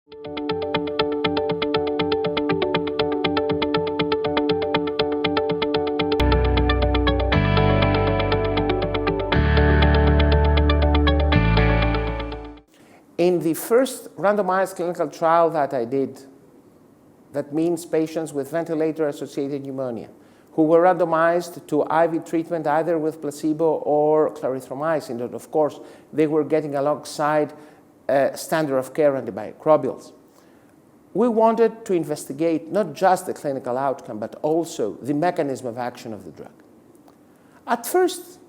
In the first randomized clinical trial that I did, that means patients with ventilator-associated pneumonia, who were randomized to IV treatment either with placebo or clarithromycin, and of course they were getting alongside standard of care antimicrobials. We wanted to investigate not just the clinical outcome, but also the mechanism of action of the drug. At first,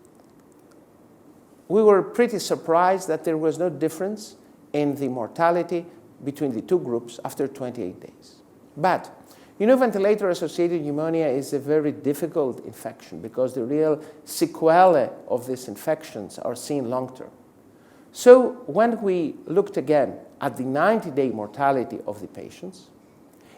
we were pretty surprised that there was no difference in the mortality between the two groups after 28 days. But, you know, ventilator-associated pneumonia is a very difficult infection because the real sequelae of these infections are seen long-term. So when we looked again at the 90-day mortality of the patients,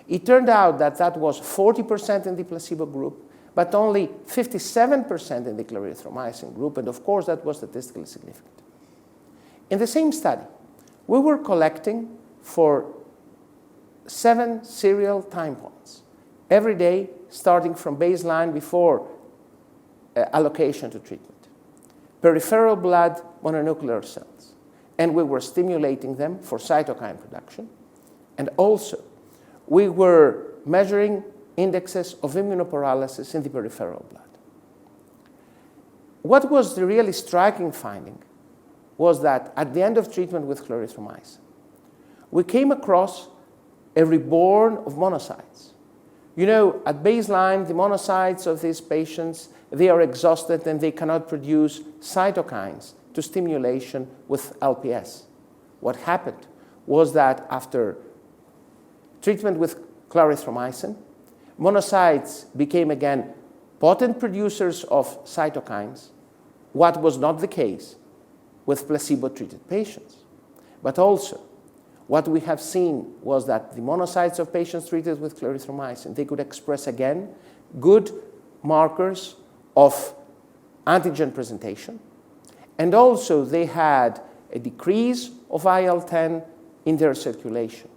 it turned out that that was 40% in the placebo group, but only 57% in the clarithromycin group, and of course that was statistically significant. In the same study, we were collecting for 7 serial time points every day, starting from baseline before allocation to treatment. Peripheral blood mononuclear cells. And we were stimulating them for cytokine production. And also, we were measuring indexes of immunoparalysis in the peripheral blood. What was the really striking finding was that at the end of treatment with clarithromycin, we came across a reborn of monocytes. You know, at baseline, the monocytes of these patients, they are exhausted and they cannot produce cytokines to stimulation with LPS. What happened was that after treatment with clarithromycin, monocytes became again potent producers of cytokines, what was not the case with placebo-treated patients. But also, what we have seen was that the monocytes of patients treated with clarithromycin, they could express again good markers of antigen presentation, and also they had a decrease of IL-10 in their circulation,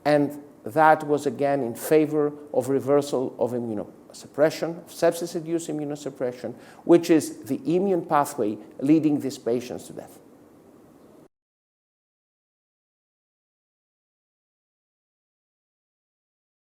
and that was again in favor of reversal of immunosuppression, sepsis-induced immunosuppression, which is the immune pathway leading these patients to death.